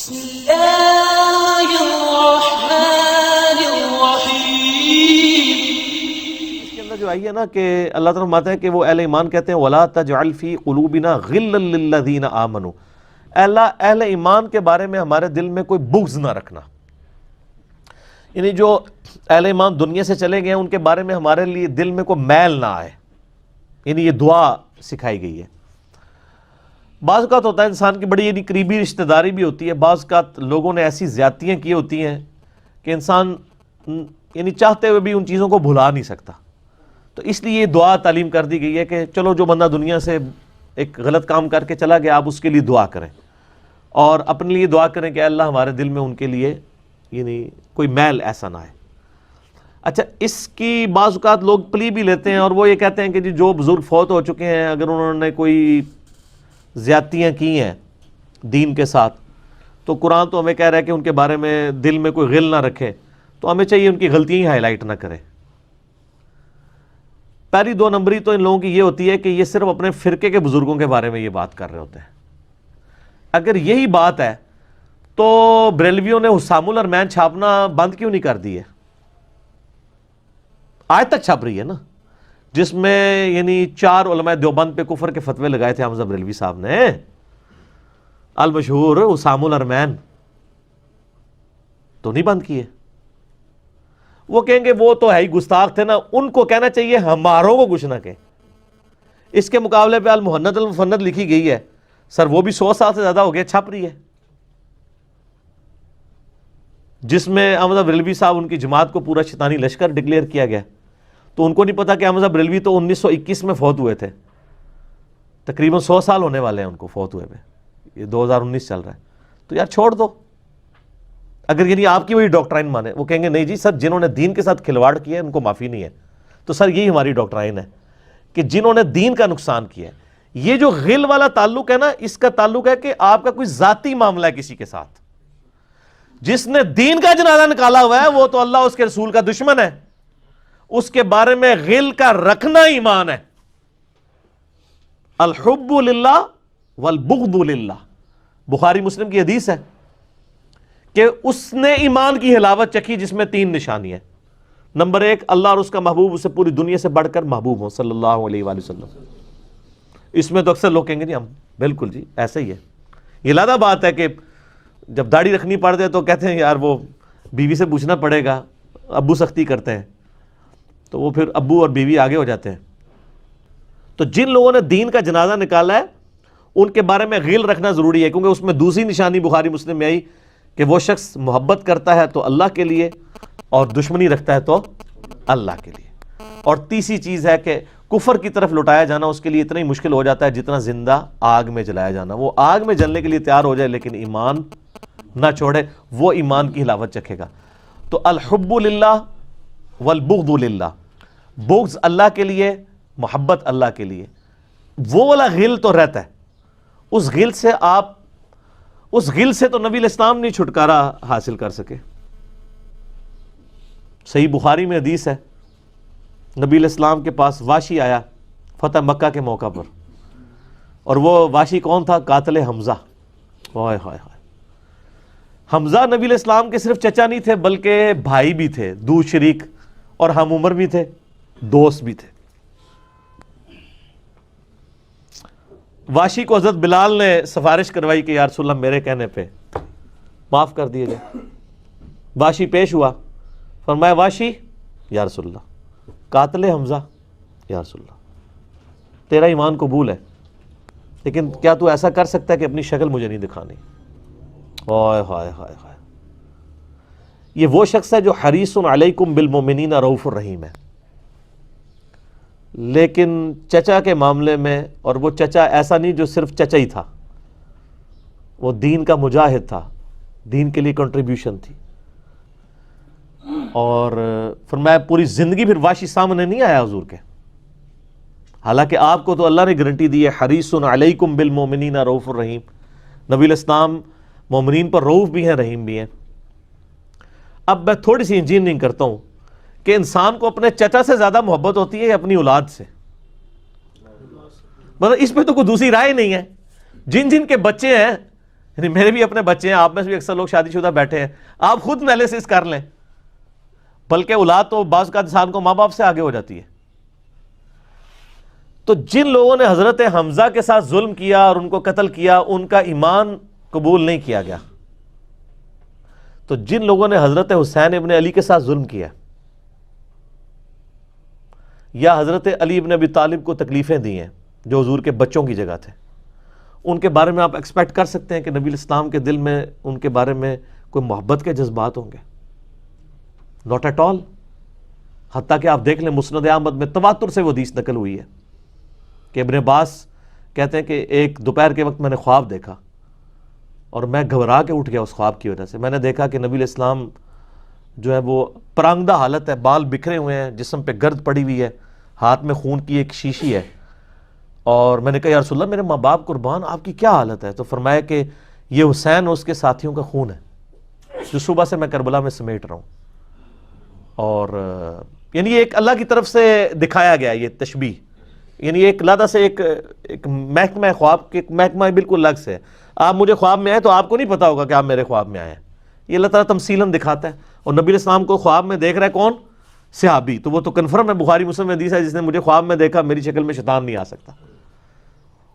بسم اللہ الرحمن الرحیم۔ اس کے اندر جو آئی ہے نا کہ اللہ تعالیٰ فرماتا ہے کہ وہ اہل ایمان کہتے ہیں وَلَا تَجْعَلْ فِي قُلُوبِنَا غِلًّا لِلَّذِينَ آمَنُوا، اے اللہ اہل ایمان کے بارے میں ہمارے دل میں کوئی بغض نہ رکھنا، یعنی جو اہل ایمان دنیا سے چلے گئے ہیں ان کے بارے میں ہمارے لیے دل میں کوئی میل نہ آئے، یعنی یہ دعا سکھائی گئی ہے۔ بعض اوقات ہوتا ہے انسان کی بڑی یعنی قریبی رشتہ داری بھی ہوتی ہے، بعض اوقات لوگوں نے ایسی زیادتیاں کی ہوتی ہیں کہ انسان یعنی چاہتے ہوئے بھی ان چیزوں کو بھلا نہیں سکتا، تو اس لیے یہ دعا تعلیم کر دی گئی ہے کہ چلو جو بندہ دنیا سے ایک غلط کام کر کے چلا گیا آپ اس کے لیے دعا کریں اور اپنے لیے دعا کریں کہ اللہ ہمارے دل میں ان کے لیے یعنی کوئی میل ایسا نہ آئے۔ اچھا، اس کی بعض اوقات لوگ پلی بھی لیتے ہیں اور وہ یہ کہتے ہیں کہ جو بزرگ فوت ہو چکے ہیں اگر انہوں نے کوئی زیادتیاں کی ہیں دین کے ساتھ تو قرآن تو ہمیں کہہ رہا ہے کہ ان کے بارے میں دل میں کوئی غل نہ رکھے، تو ہمیں چاہیے ان کی غلطیاں ہی ہائی لائٹ نہ کریں۔ پہلی دو نمبری تو ان لوگوں کی یہ ہوتی ہے کہ یہ صرف اپنے فرقے کے بزرگوں کے بارے میں یہ بات کر رہے ہوتے ہیں۔ اگر یہی بات ہے تو بریلویوں نے حسام الارمین چھاپنا بند کیوں نہیں کر دی ہے؟ آج تک چھپ رہی ہے نا، جس میں یعنی 4 علماء دیوبند پہ کفر کے فتوے لگائے تھے حمزہ بریلوی صاحب نے، المشہور حسام الارمین، تو نہیں بند کیے۔ وہ کہیں گے وہ تو ہے ہی گستاخ تھے نا، ان کو کہنا چاہیے ہماروں کو کچھ نہ کہیں۔ اس کے مقابلے پہ المحند المفند لکھی گئی ہے، سر وہ بھی 100 سال سے زیادہ ہو گیا چھپ رہی ہے، جس میں حمزہ بریلوی صاحب ان کی جماعت کو پورا شیطانی لشکر ڈکلیئر کیا گیا، تو ان کو نہیں پتا کہ حمزہ بریلوی تو 1921 میں فوت ہوئے تھے، تقریباً 100 سال ہونے والے ہیں ان کو فوت ہوئے میں، یہ 2019 چل رہا ہے، تو یار چھوڑ دو۔ اگر یعنی آپ کی وہی ڈاکٹرائن مانے، وہ کہیں گے نہیں جی سر جنہوں نے دین کے ساتھ کھلواڑ کیا ہے ان کو معافی نہیں ہے، تو سر یہی ہماری ڈاکٹرائن ہے کہ جنہوں نے دین کا نقصان کیا ہے۔ یہ جو غل والا تعلق ہے نا، اس کا تعلق ہے کہ آپ کا کوئی ذاتی معاملہ ہے کسی کے ساتھ، جس نے دین کا جنازہ نکالا ہوا ہے وہ تو اللہ اس کے رسول کا دشمن ہے، اس کے بارے میں غل کا رکھنا ایمان ہے۔ الحب للہ والبغض للہ، بخاری مسلم کی حدیث ہے کہ اس نے ایمان کی حلاوت چکھی جس میں 3 نشانی ہے۔ نمبر 1، اللہ اور اس کا محبوب اسے پوری دنیا سے بڑھ کر محبوب ہوں صلی اللہ علیہ وآلہ وسلم۔ اس میں تو اکثر لوگ کہیں گے جی ہم بالکل جی ایسا ہی ہے، یہ لادہ بات ہے کہ جب داڑھی رکھنی پڑتے تو کہتے ہیں یار وہ بیوی سے پوچھنا پڑے گا، ابو سختی کرتے ہیں، تو وہ پھر ابو اور بیوی آگے ہو جاتے ہیں۔ تو جن لوگوں نے دین کا جنازہ نکالا ہے ان کے بارے میں غل رکھنا ضروری ہے، کیونکہ اس میں دوسری نشانی بخاری مسلم میں آئی کہ وہ شخص محبت کرتا ہے تو اللہ کے لیے اور دشمنی رکھتا ہے تو اللہ کے لیے۔ اور تیسری چیز ہے کہ کفر کی طرف لٹایا جانا اس کے لیے اتنا ہی مشکل ہو جاتا ہے جتنا زندہ آگ میں جلایا جانا۔ وہ آگ میں جلنے کے لیے تیار ہو جائے لیکن ایمان نہ چھوڑے، وہ ایمان کی حلاوت چکھے گا۔ تو الحب للہ والبغض للہ، بغض اللہ کے لیے، محبت اللہ کے لیے، وہ والا غل تو رہتا ہے۔ اس غل سے تو نبی الاسلام نہیں چھٹکارا حاصل کر سکے۔ صحیح بخاری میں حدیث ہے، نبی الاسلام کے پاس واشی آیا فتح مکہ کے موقع پر، اور وہ واشی کون تھا؟ قاتل حمزہ۔ ہائے ہائے ہائے، حمزہ نبی الاسلام کے صرف چچا نہیں تھے بلکہ بھائی بھی تھے، دو شریک، اور ہم عمر بھی تھے، دوست بھی تھے۔ واشی کو حضرت بلال نے سفارش کروائی کہ یا رسول اللہ میرے کہنے پہ معاف کر دیے جائے۔ واشی پیش ہوا، فرمایا واشی یا رسول اللہ، قاتل حمزہ یا رسول اللہ، تیرا ایمان قبول ہے لیکن کیا تو ایسا کر سکتا ہے کہ اپنی شکل مجھے نہیں دکھانی؟ ہائے ہائے ہائے ہائے، یہ وہ شخص ہے جو حریص علیکم بالمؤمنین رؤوف الرحیم ہے، لیکن چچا کے معاملے میں، اور وہ چچا ایسا نہیں جو صرف چچا ہی تھا، وہ دین کا مجاہد تھا، دین کے لیے کنٹریبیوشن تھی۔ اور فرمایا پوری زندگی پھر واشی سامنے نہیں آیا حضور کے، حالانکہ آپ کو تو اللہ نے گارنٹی دی ہے حریص علیکم بالمؤمنین رؤوف الرحیم، نبی الاسلام مومنین پر رؤوف بھی ہیں رحیم بھی ہیں۔ اب میں تھوڑی سی انجینئرنگ کرتا ہوں کہ انسان کو اپنے چچا سے زیادہ محبت ہوتی ہے یا اپنی اولاد سے؟ مطلب اس پہ تو کوئی دوسری رائے نہیں ہے۔ جن جن کے بچے ہیں یعنی میرے بھی اپنے بچے ہیں، آپ میں سے بھی اکثر لوگ شادی شدہ بیٹھے ہیں، آپ خود انالیسس کر لیں، بلکہ اولاد تو بعض کا انسان کو ماں باپ سے آگے ہو جاتی ہے۔ تو جن لوگوں نے حضرت حمزہ کے ساتھ ظلم کیا اور ان کو قتل کیا، ان کا ایمان قبول نہیں کیا گیا۔ تو جن لوگوں نے حضرت حسین ابن علی کے ساتھ ظلم کیا یا حضرت علی ابن ابی طالب کو تکلیفیں دی ہیں جو حضور کے بچوں کی جگہ تھے، ان کے بارے میں آپ ایکسپیکٹ کر سکتے ہیں کہ نبی الاسلام کے دل میں ان کے بارے میں کوئی محبت کے جذبات ہوں گے؟ Not at all. حتیٰ کہ آپ دیکھ لیں مسند احمد میں تواتر سے وہ حدیث نقل ہوئی ہے کہ ابن عباس کہتے ہیں کہ ایک دوپہر کے وقت میں نے خواب دیکھا اور میں گھبرا کے اٹھ گیا اس خواب کی وجہ سے۔ میں نے دیکھا کہ نبی الاسلام جو ہے وہ پرانگدہ حالت ہے، بال بکھرے ہوئے ہیں، جسم پہ گرد پڑی ہوئی ہے، ہاتھ میں خون کی ایک شیشی ہے، اور میں نے کہا یا رسول اللہ میرے ماں باپ قربان آپ کی کیا حالت ہے؟ تو فرمایا کہ یہ حسین اور اس کے ساتھیوں کا خون ہے جو صبح سے میں کربلا میں سمیٹ رہا ہوں۔ اور یعنی یہ ایک اللہ کی طرف سے دکھایا گیا یہ تشبیہ، یعنی ایک علیحدہ سے ایک محکمہ خواب کے محکمہ بالکل الگ سے ہے۔ آپ مجھے خواب میں آئے تو آپ کو نہیں پتا ہوگا کہ آپ میرے خواب میں آئے ہیں، یہ اللہ تعالیٰ تمثیلاً دکھاتا ہے۔ اور نبی علیہ السلام کو خواب میں دیکھ رہا ہے کون؟ صحابی، تو وہ تو کنفرم ہے، بخاری مسلم میں حدیث ہے جس نے مجھے خواب میں دیکھا میری شکل میں شیطان نہیں آ سکتا،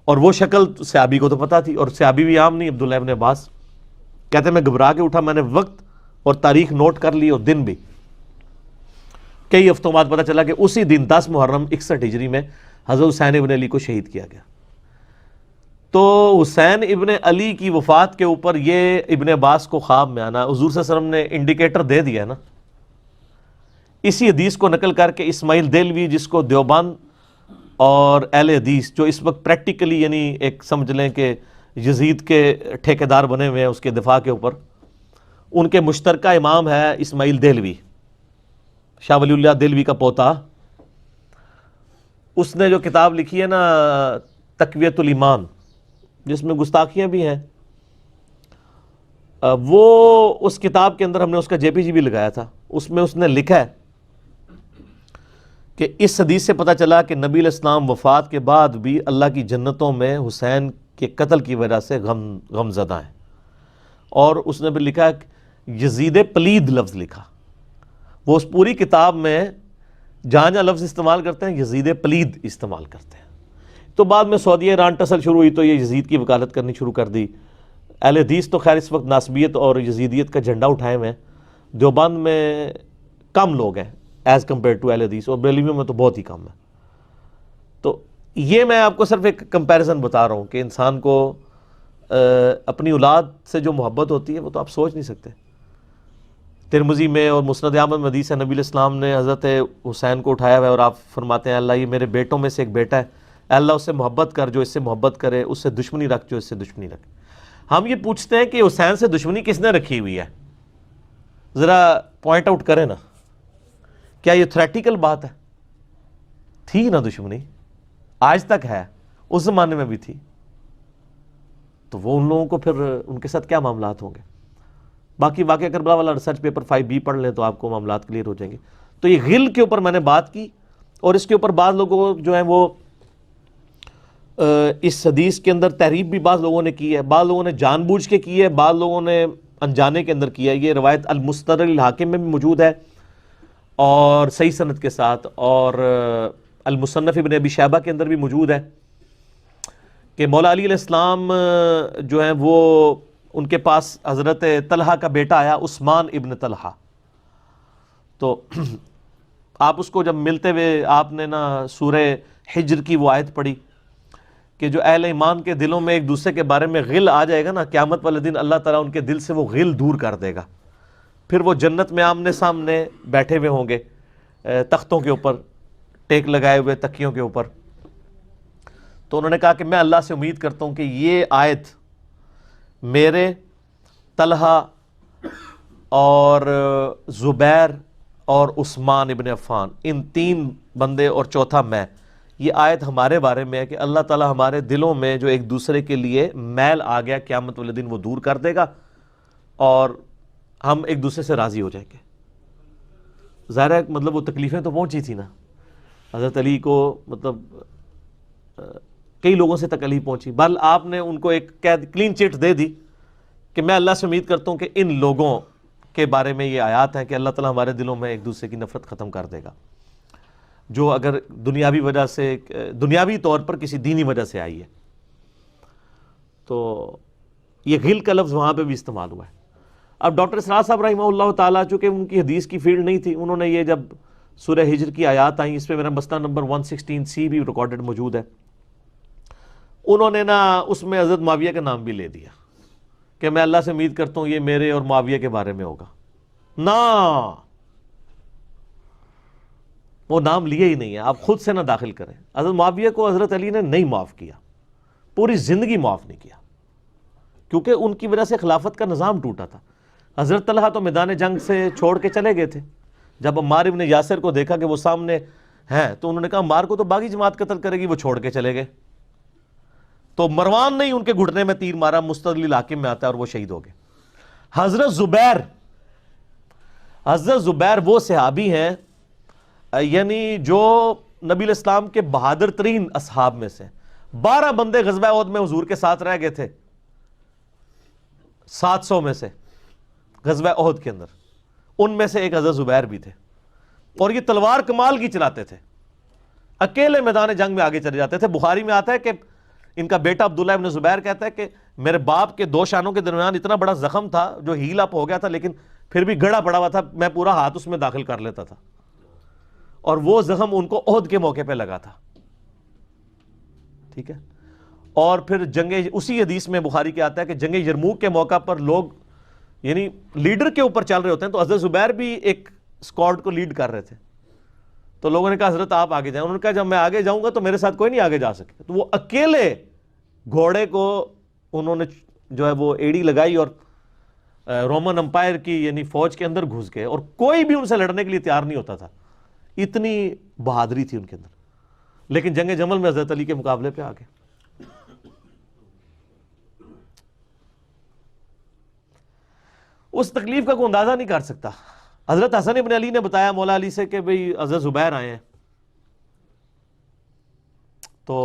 اور وہ شکل صحابی کو تو پتا تھی، اور صحابی بھی عام نہیں، عبداللہ ابن عباس کہتے ہیں میں گھبرا کے اٹھا، میں نے وقت اور تاریخ نوٹ کر لی اور دن بھی۔ کئی ہفتوں بعد پتہ چلا کہ اسی دن 10 محرم 61 ہجری میں حضرت حسین ابن علی کو شہید کیا گیا۔ تو حسین ابن علی کی وفات کے اوپر یہ ابن عباس کو خواب میں آنا، حضور صلی اللہ علیہ وسلم نے انڈیکیٹر دے دیا ہے نا۔ اسی حدیث کو نقل کر کے اسماعیل دہلوی، جس کو دیوبند اور اہل حدیث جو اس وقت پریکٹیکلی یعنی ایک سمجھ لیں کہ یزید کے ٹھیکیدار بنے ہوئے ہیں اس کے دفاع کے اوپر، ان کے مشترکہ امام ہے اسماعیل دہلوی، شاہ ولی اللہ دہلوی کا پوتا۔ اس نے جو کتاب لکھی ہے نا تقویت الایمان، جس میں گستاخیاں بھی ہیں، وہ اس کتاب کے اندر ہم نے اس کا جے پی جی بھی لگایا تھا، اس میں اس نے لکھا ہے کہ اس حدیث سے پتہ چلا کہ نبی علیہ السلام وفات کے بعد بھی اللہ کی جنتوں میں حسین کے قتل کی وجہ سے غم زدہ ہیں۔ اور اس نے بھی لکھا یزید پلید لفظ لکھا، وہ اس پوری کتاب میں جہاں جہاں لفظ استعمال کرتے ہیں یزید پلید استعمال کرتے ہیں۔ تو بعد میں سعودیہ ایران ٹسل شروع ہوئی تو یہ یزید کی وکالت کرنی شروع کر دی۔ اہل حدیث تو خیر اس وقت ناسبیت اور یزیدیت کا جھنڈا اٹھائے ہوئے ہیں، دیوبند میں کم لوگ ہیں ایز کمپیئر ٹو اہل حدیث، اور بریلویوں میں تو بہت ہی کم ہے۔ تو یہ میں آپ کو صرف ایک کمپیریزن بتا رہا ہوں کہ انسان کو اپنی اولاد سے جو محبت ہوتی ہے وہ تو آپ سوچ نہیں سکتے۔ ترمذی میں اور مسند احمد میں حدیث ہے، نبی علیہ السلام نے حضرت حسین کو اٹھایا ہوا ہے اور آپ فرماتے ہیں اللہ یہ میرے بیٹوں میں سے ایک بیٹا ہے، اے اللہ اس سے محبت کر جو اس سے محبت کرے، اس سے دشمنی رکھ جو اس سے دشمنی رکھے۔ ہم یہ پوچھتے ہیں کہ حسین سے دشمنی کس نے رکھی ہوئی ہے؟ ذرا پوائنٹ آؤٹ کریں نا، کیا یہ تھریٹیکل بات ہے؟ تھی نا دشمنی، آج تک ہے، اس زمانے میں بھی تھی، تو وہ ان لوگوں کو پھر ان کے ساتھ کیا معاملات ہوں گے؟ باقی واقعہ کربلا والا ریسرچ پیپر 5B پڑھ لیں تو آپ کو معاملات کلیئر ہو جائیں گے۔ تو یہ غل کے اوپر میں نے بات کی، اور اس کے اوپر بعض لوگوں جو ہیں وہ اس حدیث کے اندر تحریف بھی بعض لوگوں نے کی ہے، بعض لوگوں نے جان بوجھ کے کی ہے، بعض لوگوں نے انجانے کے اندر کیا ہے۔ یہ روایت المستدرک الحاکم میں بھی موجود ہے اور صحیح سند کے ساتھ، اور المصنف ابن ابی شیبہ کے اندر بھی موجود ہے کہ مولا علی علیہ السلام جو ہیں وہ ان کے پاس حضرت طلحہ کا بیٹا آیا، عثمان ابن طلحہ، تو آپ اس کو جب ملتے ہوئے آپ نے نا سورہ حجر کی وہ آیت پڑھی کہ جو اہل ایمان کے دلوں میں ایک دوسرے کے بارے میں غل آ جائے گا نا، قیامت والے دن اللہ تعالیٰ ان کے دل سے وہ غل دور کر دے گا، پھر وہ جنت میں آمنے سامنے بیٹھے ہوئے ہوں گے تختوں کے اوپر، ٹیک لگائے ہوئے تکیوں کے اوپر۔ تو انہوں نے کہا کہ میں اللہ سے امید کرتا ہوں کہ یہ آیت میرے، طلحہ اور زبیر اور عثمان ابن عفان، ان 3 بندے اور چوتھا میں، یہ آیت ہمارے بارے میں ہے کہ اللہ تعالیٰ ہمارے دلوں میں جو ایک دوسرے کے لیے میل آ گیا قیامت والے دن وہ دور کر دے گا اور ہم ایک دوسرے سے راضی ہو جائیں گے۔ ظاہر ہے مطلب وہ تکلیفیں تو پہنچی تھی نا حضرت علی کو، مطلب کئی لوگوں سے تکلیف پہنچی، بل آپ نے ان کو ایک کلین چٹ دے دی کہ میں اللہ سے امید کرتا ہوں کہ ان لوگوں کے بارے میں یہ آیات ہیں کہ اللہ تعالیٰ ہمارے دلوں میں ایک دوسرے کی نفرت ختم کر دے گا، جو اگر دنیاوی وجہ سے، دنیاوی طور پر کسی دینی وجہ سے آئی ہے۔ تو یہ غل کا لفظ وہاں پہ بھی استعمال ہوا ہے۔ اب ڈاکٹر اسرار صاحب رحمہ اللہ تعالیٰ، چونکہ ان کی حدیث کی فیلڈ نہیں تھی، انہوں نے یہ جب سورہ ہجر کی آیات آئیں، اس پہ میرا مسئلہ نمبر 116C بھی ریکارڈڈ موجود ہے، انہوں نے نا اس میں حضرت معاویہ کا نام بھی لے دیا کہ میں اللہ سے امید کرتا ہوں یہ میرے اور معاویہ کے بارے میں ہوگا۔ نہ، وہ نام لیے ہی نہیں ہے، آپ خود سے نہ داخل کریں۔ حضرت معاویہ کو حضرت علی نے نہیں معاف کیا، پوری زندگی معاف نہیں کیا، کیونکہ ان کی وجہ سے خلافت کا نظام ٹوٹا تھا۔ حضرت طلحہ تو میدان جنگ سے چھوڑ کے چلے گئے تھے، جب عمار ابن یاسر کو دیکھا کہ وہ سامنے ہیں تو انہوں نے کہا عمار کو تو باغی جماعت قتل کرے گی، وہ چھوڑ کے چلے گئے۔ تو مروان نے ہی ان کے گھٹنے میں تیر مارا، مستدل حاکم میں آتا ہے، اور وہ شہید ہو گئے۔ حضرت زبیر وہ صحابی ہیں یعنی جو نبی الاسلام کے بہادر ترین اصحاب میں سے 12 بندے غزوہ احد میں حضور کے ساتھ رہ گئے تھے، 700 میں سے غزوہ احد کے اندر، ان میں سے ایک حضرت زبیر بھی تھے، اور یہ تلوار کمال کی چلاتے تھے، اکیلے میدان جنگ میں آگے چلے جاتے تھے۔ بخاری میں آتا ہے کہ ان کا بیٹا عبداللہ ابن زبیر کہتا ہے کہ میرے باپ کے 2 شانوں کے درمیان اتنا بڑا زخم تھا جو ہیل اپ ہو گیا تھا، لیکن پھر بھی گڑا پڑا ہوا تھا، میں پورا ہاتھ اس میں داخل کر لیتا تھا، اور وہ زخم ان کو احد کے موقع پہ لگا تھا۔ ٹھیک ہے، اور پھر اسی حدیث میں بخاری کے آتا ہے کہ جنگ یرموک کے موقع پر لوگ یعنی لیڈر کے اوپر چل رہے ہوتے ہیں، تو حضرت زبیر بھی ایک اسکواڈ کو لیڈ کر رہے تھے، تو لوگوں نے کہا حضرت آپ آگے جائیں، انہوں نے کہا جب میں آگے جاؤں گا تو میرے ساتھ کوئی نہیں آگے جا سکے، تو وہ اکیلے گھوڑے کو انہوں نے جو ہے وہ ایڑی لگائی اور رومن امپائر کی یعنی فوج کے اندر گھس گئے، اور کوئی بھی ان سے لڑنے کے لیے تیار نہیں ہوتا تھا، اتنی بہادری تھی ان کے اندر، لیکن جنگ جمل میں حضرت علی کے مقابلے پہ آ گئے۔ اس تکلیف کا کوئی اندازہ نہیں کر سکتا۔ حضرت حسن ابن علی نے بتایا مولا علی سے کہ بھئی حضرت زبیر آئے ہیں، تو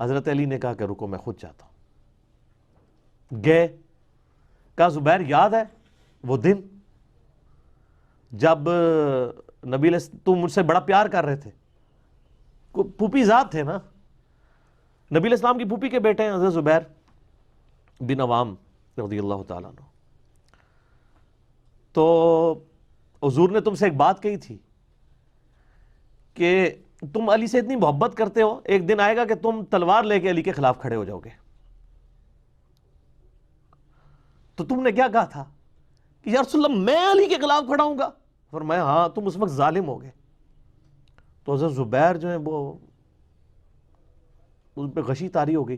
حضرت علی نے کہا کہ رکو میں خود جاتا ہوں۔ گئے، کہا زبیر یاد ہے وہ دن جب نبی تم مجھ سے بڑا پیار کر رہے تھے، پھوپھی ذات تھے نا، نبی علیہ السلام کی پھوپھی کے بیٹے ہیں حضرت زبیر بن عوام رضی اللہ تعالیٰ عنہ، تو حضور نے تم سے ایک بات کہی تھی کہ تم علی سے اتنی محبت کرتے ہو، ایک دن آئے گا کہ تم تلوار لے کے علی کے خلاف کھڑے ہو جاؤ گے۔ تو تم نے کیا کہا تھا کہ یا رسول اللہ میں علی کے خلاف کھڑا ہوں گا؟ فرمایا ہاں، تم اس وقت ظالم ہو گئے۔ تو حضرت زبیر جو ہے وہ ان پہ غشی طاری ہو گئی،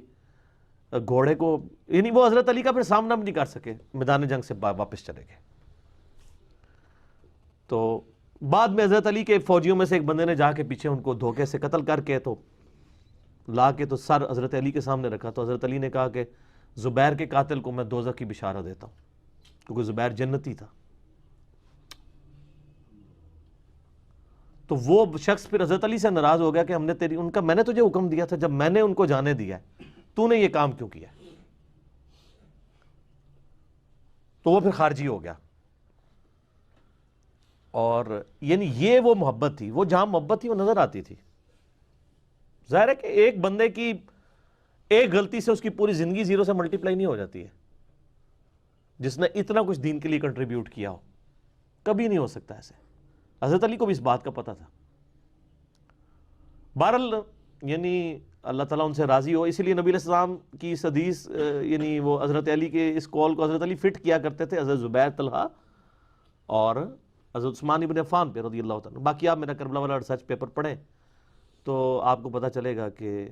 گھوڑے کو یعنی وہ حضرت علی کا پھر سامنا بھی نہیں کر سکے، میدان جنگ سے واپس چلے گئے۔ تو بعد میں حضرت علی کے فوجیوں میں سے ایک بندے نے جا کے پیچھے ان کو دھوکے سے قتل کر کے تو لا کے تو سر حضرت علی کے سامنے رکھا، تو حضرت علی نے کہا کہ زبیر کے قاتل کو میں دوزخ کی بشارت دیتا ہوں، کیونکہ زبیر جنتی تھا۔ تو وہ شخص پھر حضرت علی سے ناراض ہو گیا کہ ہم نے میں نے تجھے حکم دیا تھا، جب میں نے ان کو جانے دیا ہے تو نے یہ کام کیوں کیا؟ تو وہ پھر خارجی ہو گیا۔ اور یعنی یہ وہ محبت تھی، وہ جہاں محبت تھی وہ نظر آتی تھی۔ ظاہر ہے کہ ایک بندے کی ایک غلطی سے اس کی پوری زندگی زیرو سے ملٹیپلائی نہیں ہو جاتی ہے، جس نے اتنا کچھ دین کے لیے کنٹریبیوٹ کیا ہو، کبھی نہیں ہو سکتا ایسے۔ حضرت علی کو بھی اس بات کا پتہ تھا۔ بہرحال یعنی اللہ تعالیٰ ان سے راضی ہو، اسی لیے نبی علیہ السلام کی اس حدیث یعنی وہ حضرت علی کے اس قول کو حضرت علی فٹ کیا کرتے تھے حضرت زبیر، طلحہ اور حضرت عثمان ابن عفان پہ رضی اللہ تعالیٰ۔ باقی آپ میرا کربلا والا ریسرچ پیپر پڑھیں تو آپ کو پتہ چلے گا کہ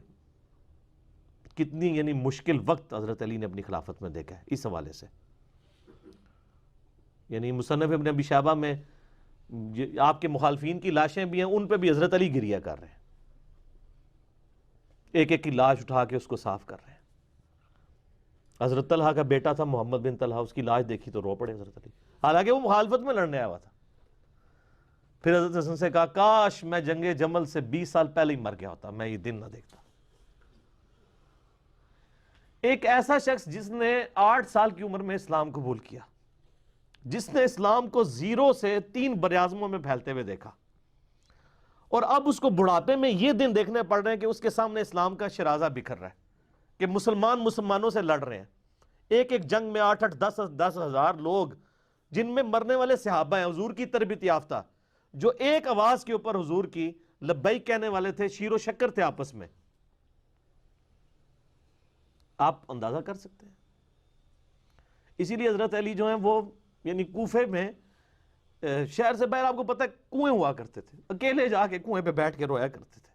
کتنی یعنی مشکل وقت حضرت علی نے اپنی خلافت میں دیکھا ہے اس حوالے سے۔ یعنی مصنف ابن ابی شیبہ میں آپ کے مخالفین کی لاشیں بھی ہیں، ان پہ بھی حضرت علی گریہ کر رہے ہیں، ایک ایک کی لاش اٹھا کے اس کو صاف کر رہے ہیں۔ حضرت طلحہ کا بیٹا تھا محمد بن طلحہ، اس کی لاش دیکھی تو رو پڑے حضرت علی، حالانکہ وہ مخالفت میں لڑنے آیا ہوا تھا۔ پھر حضرت حسن سے کہا کاش میں جنگ جمل سے 20 سال پہلے ہی مر گیا ہوتا، میں یہ دن نہ دیکھتا۔ ایک ایسا شخص جس نے 8 سال کی عمر میں اسلام قبول کیا، جس نے اسلام کو 0 سے 3 براعظموں میں پھیلتے ہوئے دیکھا، اور اب اس کو بڑھاپے میں یہ دن دیکھنے پڑ رہے ہیں کہ اس کے سامنے اسلام کا شرازہ بکھر رہا ہے، کہ مسلمانوں سے لڑ رہے ہیں، ایک ایک جنگ میں 8 10 ہزار لوگ، جن میں مرنے والے صحابہ ہیں حضور کی تربیت یافتہ، جو ایک آواز کے اوپر حضور کی لبیک کہنے والے تھے، شیر و شکر تھے آپس میں. آپ اندازہ کر سکتے ہیں. اسی لیے حضرت علی جو ہیں وہ یعنی کوفے میں شہر سے باہر آپ کو پتہ ہے کنویں ہوا کرتے تھے، اکیلے جا کے کنویں پہ بیٹھ کے رویا کرتے تھے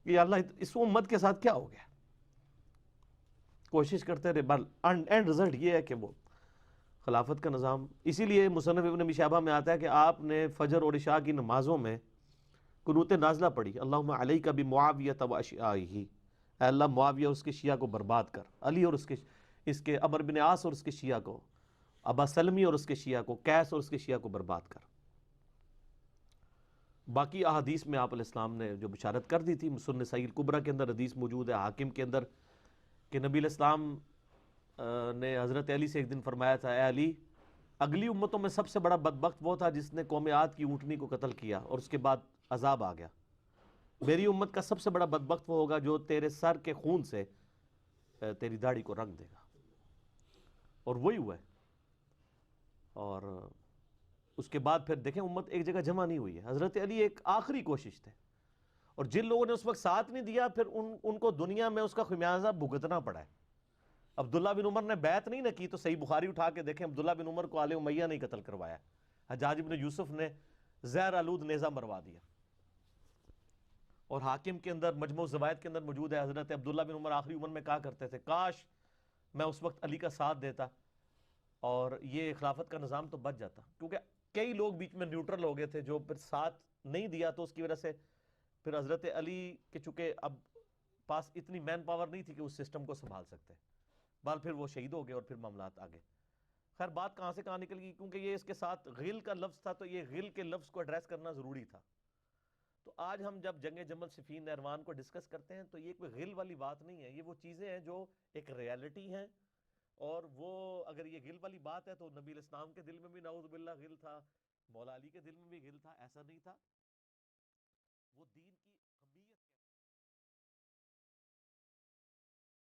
کہ یا اللہ اس امت کے ساتھ کیا ہو گیا. کوشش کرتے رہے، اینڈ رزلٹ یہ ہے کہ وہ خلافت کا نظام. اسی لیے مصنف ابن ابی شیبہ میں آتا ہے کہ آپ نے فجر اور عشاء کی نمازوں میں قنوت نازلہ پڑھی، اللہم علیک بمعاویہ و اشیائہ، اے اللہ معاویہ اس کے شیعہ کو برباد کر، علی اور اس کے عمرو بن عاص اور اس کے شیعہ کو، ابا سلمی اور اس کے شیعہ کو، قیس اور اس کے شیعہ کو برباد کر. باقی احادیث میں آپ علیہ السلام نے جو بشارت کر دی تھی، سنن نسائی الکبریٰ کے اندر حدیث موجود ہے، حاکم کے اندر، کہ نبی علیہ السلام نے حضرت علی سے ایک دن فرمایا تھا، اے علی، اگلی امتوں میں سب سے بڑا بدبخت وہ تھا جس نے قوم عاد کی اونٹنی کو قتل کیا اور اس کے بعد عذاب آ گیا. میری امت کا سب سے بڑا بدبخت وہ ہوگا جو تیرے سر کے خون سے تیری داڑھی کو رنگ دے گا. اور وہی ہوا ہے. اور اس کے بعد پھر دیکھیں امت ایک جگہ جمع نہیں ہوئی ہے. حضرت علی ایک آخری کوشش تھے، اور جن لوگوں نے اس وقت ساتھ نہیں دیا پھر ان کو دنیا میں اس کا خمیازہ بھگتنا پڑا ہے. عبداللہ بن عمر نے بیعت نہیں نہ کی تو صحیح بخاری اٹھا کے دیکھیں، عبداللہ بن عمر کو آل امیہ نہیں قتل کروایا، حجاج بن یوسف نے زہر آلود نیزہ مروا دیا. اور حاکم کے اندر مجموع الزوائد کے اندر موجود ہے، حضرت عبداللہ بن عمر آخری عمر میں کہا کرتے تھے، کاش میں اس وقت علی کا ساتھ دیتا اور یہ خلافت کا نظام تو بچ جاتا. کیونکہ کئی لوگ بیچ میں نیوٹرل ہو گئے تھے جو پھر ساتھ نہیں دیا، تو اس کی وجہ سے پھر حضرت علی کے چونکہ اب پاس اتنی مین پاور نہیں تھی کہ اس سسٹم کو سنبھال سکتے، بال پھر وہ شہید ہو گئے اور پھر معاملات آگے. خیر بات کہاں سے کہاں نکل گئی، کیونکہ یہ اس کے ساتھ غل کا لفظ تھا تو یہ غل کے لفظ کو ایڈریس کرنا ضروری تھا. تو آج ہم جب جنگ جمل صفین نہروان کو ڈسکس کرتے ہیں تو یہ کوئی غل والی بات نہیں ہے، یہ وہ چیزیں ہیں جو ایک ریالٹی ہیں. اور وہ اگر یہ غل والی بات ہے تو نبی علیہ السلام کے دل میں بھی نعوذ باللہ غل تھا، مولا علی کے دل میں بھی غل تھا، ایسا نہیں تھا. وہ دین کی